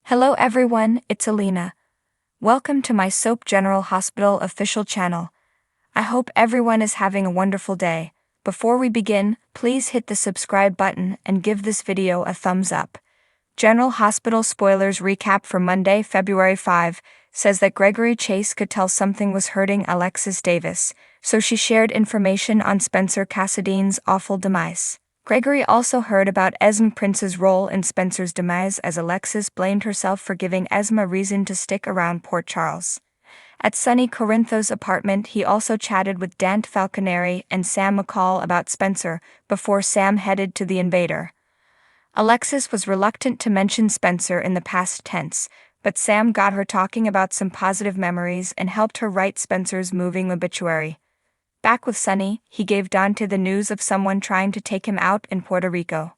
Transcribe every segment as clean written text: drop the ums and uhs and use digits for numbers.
Hello everyone, it's Alina. Welcome to my Soap General Hospital official channel. I hope everyone is having a wonderful day. Before we begin, please hit the subscribe button and give this video a thumbs up. General Hospital spoilers recap for Monday, February 5, says that Gregory Chase could tell something was hurting Alexis Davis, so she shared information on Spencer Cassadine's awful demise. Gregory also heard about Esme Prince's role in Spencer's demise as Alexis blamed herself for giving Esme a reason to stick around Port Charles. At Sonny Corinthos' apartment, he also chatted with Dante Falconeri and Sam McCall about Spencer before Sam headed to the Invader. Alexis was reluctant to mention Spencer in the past tense, but Sam got her talking about some positive memories and helped her write Spencer's moving obituary. Back with Sonny, he gave Dante the news of someone trying to take him out in Puerto Rico.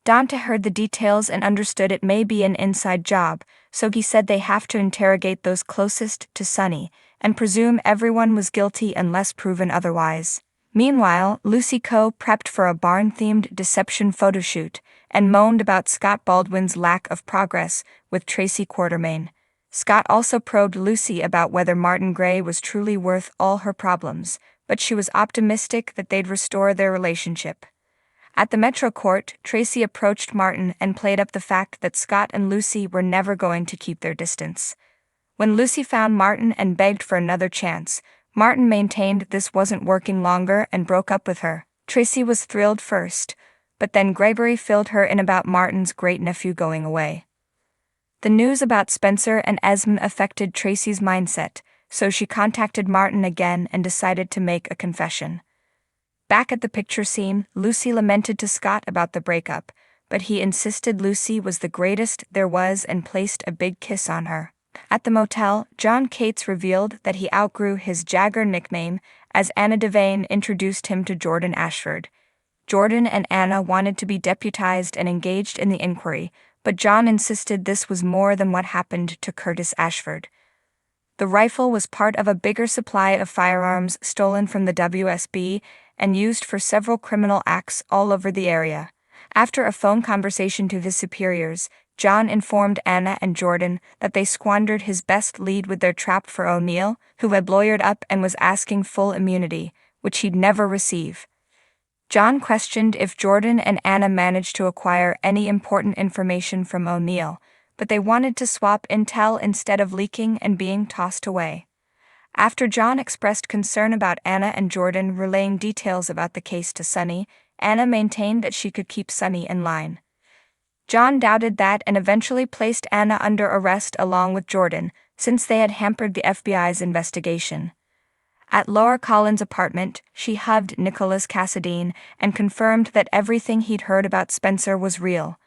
Dante heard the details and understood it may be an inside job, so he said they have to interrogate those closest to Sonny, and presume everyone was guilty unless proven otherwise. Meanwhile, Lucy Coe prepped for a barn-themed deception photoshoot, and moaned about Scott Baldwin's lack of progress with Tracy Quartermain. Scott also probed Lucy about whether Martin Gray was truly worth all her problems, but she was optimistic that they'd restore their relationship. At the Metro Court, Tracy approached Martin and played up the fact that Scott and Lucy were never going to keep their distance. When Lucy found Martin and begged for another chance, Martin maintained this wasn't working longer and broke up with her. Tracy was thrilled first, but then Gregory filled her in about Martin's great-nephew going away. The news about Spencer and Esme affected Tracy's mindset, so she contacted Martin again and decided to make a confession. Back at the picture scene, Lucy lamented to Scott about the breakup, but he insisted Lucy was the greatest there was and placed a big kiss on her. At the motel, John Cates revealed that he outgrew his Jagger nickname as Anna Devane introduced him to Jordan Ashford. Jordan and Anna wanted to be deputized and engaged in the inquiry, but John insisted this was more than what happened to Curtis Ashford. The rifle was part of a bigger supply of firearms stolen from the WSB and used for several criminal acts all over the area. After a phone conversation to his superiors, John informed Anna and Jordan that they squandered his best lead with their trap for O'Neill, who had lawyered up and was asking full immunity, which he'd never receive. John questioned if Jordan and Anna managed to acquire any important information from O'Neill, but they wanted to swap intel instead of leaking and being tossed away. After John expressed concern about Anna and Jordan relaying details about the case to Sonny, Anna maintained that she could keep Sonny in line. John doubted that and eventually placed Anna under arrest along with Jordan, since they had hampered the FBI's investigation. At Laura Collins' apartment, she hugged Nikolas Cassadine and confirmed that everything he'd heard about Spencer was real.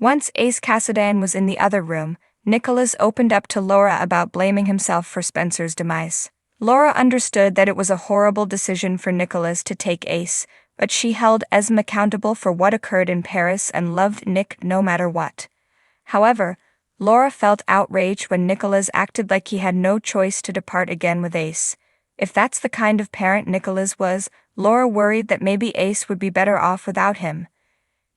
Once Ace Cassadine was in the other room, Nikolas opened up to Laura about blaming himself for Spencer's demise. Laura understood that it was a horrible decision for Nikolas to take Ace, but she held Esme accountable for what occurred in Paris and loved Nick no matter what. However, Laura felt outraged when Nikolas acted like he had no choice to depart again with Ace. If that's the kind of parent Nikolas was, Laura worried that maybe Ace would be better off without him.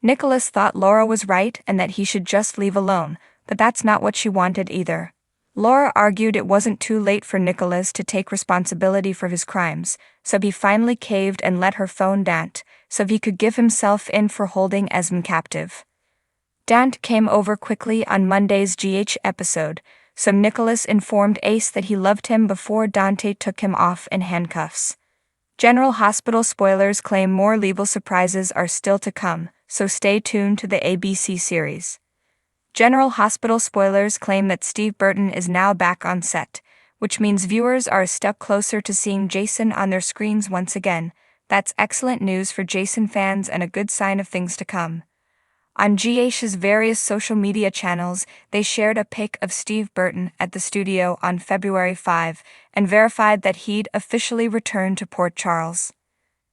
Nikolas thought Laura was right and that he should just leave alone, but that's not what she wanted either. Laura argued it wasn't too late for Nikolas to take responsibility for his crimes, so he finally caved and let her phone Dante, so he could give himself in for holding Esme captive. Dante came over quickly on Monday's GH episode, so Nikolas informed Ace that he loved him before Dante took him off in handcuffs. General Hospital spoilers claim more legal surprises are still to come, so stay tuned to the ABC series. General Hospital spoilers claim that Steve Burton is now back on set, which means viewers are a step closer to seeing Jason on their screens once again. That's excellent news for Jason fans and a good sign of things to come. On GH's various social media channels, they shared a pic of Steve Burton at the studio on February 5 and verified that he'd officially returned to Port Charles.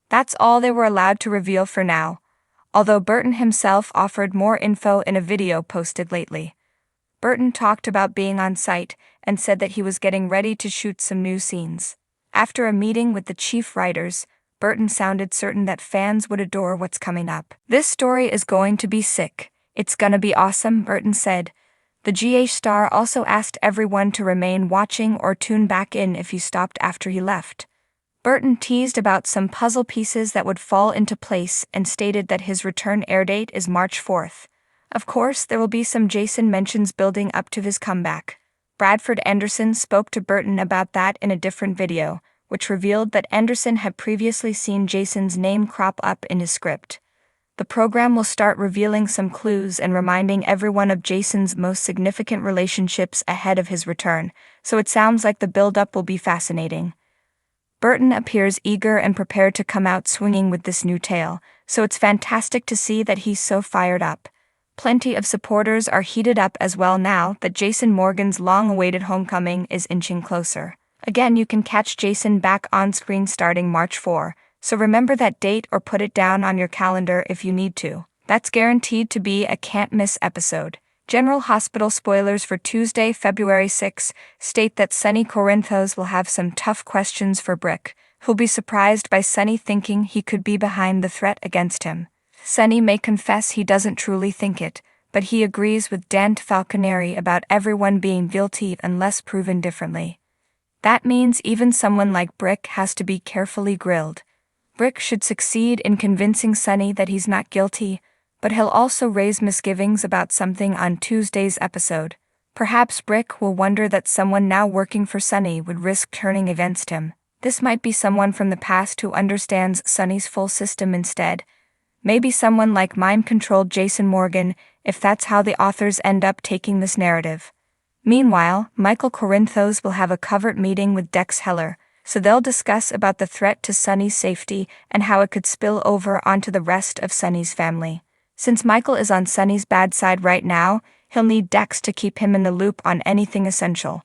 That's all they were allowed to reveal for now, although Burton himself offered more info in a video posted lately. Burton talked about being on site and said that he was getting ready to shoot some new scenes. After a meeting with the chief writers, Burton sounded certain that fans would adore what's coming up. "This story is going to be sick. It's gonna be awesome," Burton said. The GH star also asked everyone to remain watching or tune back in if you stopped after he left. Burton teased about some puzzle pieces that would fall into place and stated that his return airdate is March 4th. Of course, there will be some Jason mentions building up to his comeback. Bradford Anderson spoke to Burton about that in a different video, which revealed that Anderson had previously seen Jason's name crop up in his script. The program will start revealing some clues and reminding everyone of Jason's most significant relationships ahead of his return, so it sounds like the build-up will be fascinating. Burton appears eager and prepared to come out swinging with this new tale, so it's fantastic to see that he's so fired up. Plenty of supporters are heated up as well now that Jason Morgan's long-awaited homecoming is inching closer. Again, you can catch Jason back on screen starting March 4, so remember that date or put it down on your calendar if you need to. That's guaranteed to be a can't-miss episode. General Hospital spoilers for Tuesday, February 6 state that Sonny Corinthos will have some tough questions for Brick, who'll be surprised by Sonny thinking he could be behind the threat against him. Sonny may confess he doesn't truly think it, but he agrees with Dante Falconeri about everyone being guilty unless proven differently. That means even someone like Brick has to be carefully grilled. Brick should succeed in convincing Sonny that he's not guilty, but he'll also raise misgivings about something on Tuesday's episode. Perhaps Brick will wonder that someone now working for Sonny would risk turning against him. This might be someone from the past who understands Sonny's full system instead. Maybe someone like mind-controlled Jason Morgan, if that's how the authors end up taking this narrative. Meanwhile, Michael Corinthos will have a covert meeting with Dex Heller, so they'll discuss about the threat to Sonny's safety and how it could spill over onto the rest of Sonny's family. Since Michael is on Sonny's bad side right now, he'll need Dex to keep him in the loop on anything essential.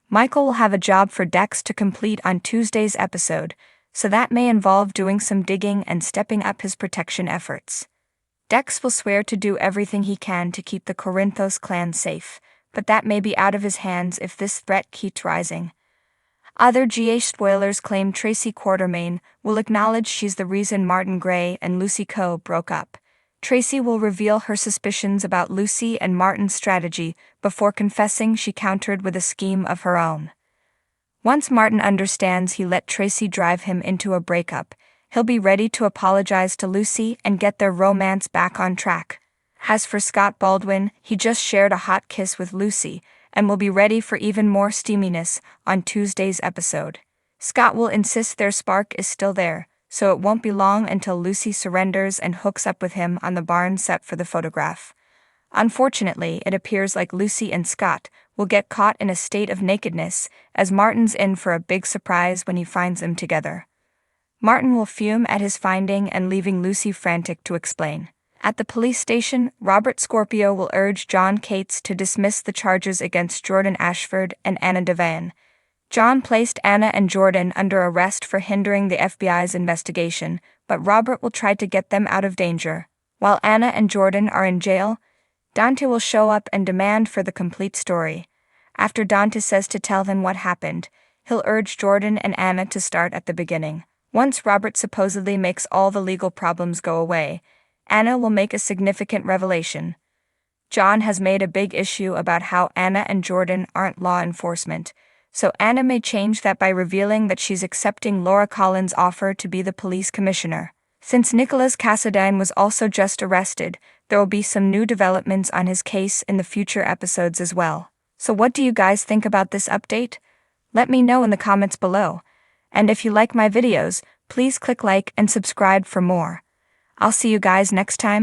Michael will have a job for Dex to complete on Tuesday's episode, so that may involve doing some digging and stepping up his protection efforts. Dex will swear to do everything he can to keep the Corinthos clan safe, but that may be out of his hands if this threat keeps rising. Other GH spoilers claim Tracy Quartermain will acknowledge she's the reason Martin Gray and Lucy Coe broke up. Tracy will reveal her suspicions about Lucy and Martin's strategy before confessing she countered with a scheme of her own. Once Martin understands he let Tracy drive him into a breakup, he'll be ready to apologize to Lucy and get their romance back on track. As for Scott Baldwin, he just shared a hot kiss with Lucy and will be ready for even more steaminess on Tuesday's episode. Scott will insist their spark is still there, so it won't be long until Lucy surrenders and hooks up with him on the barn set for the photograph. Unfortunately, it appears like Lucy and Scott will get caught in a state of nakedness, as Martin's in for a big surprise when he finds them together. Martin will fume at his finding and leaving Lucy frantic to explain. At the police station, Robert Scorpio will urge John Cates to dismiss the charges against Jordan Ashford and Anna Devane. John placed Anna and Jordan under arrest for hindering the FBI's investigation, but Robert will try to get them out of danger. While Anna and Jordan are in jail, Dante will show up and demand for the complete story. After Dante says to tell them what happened, he'll urge Jordan and Anna to start at the beginning. Once Robert supposedly makes all the legal problems go away, Anna will make a significant revelation. John has made a big issue about how Anna and Jordan aren't law enforcement, so Anna may change that by revealing that she's accepting Laura Collins' offer to be the police commissioner. Since Nikolas Cassadine was also just arrested, there will be some new developments on his case in the future episodes as well. So what do you guys think about this update? Let me know in the comments below. And if you like my videos, please click like and subscribe for more. I'll see you guys next time.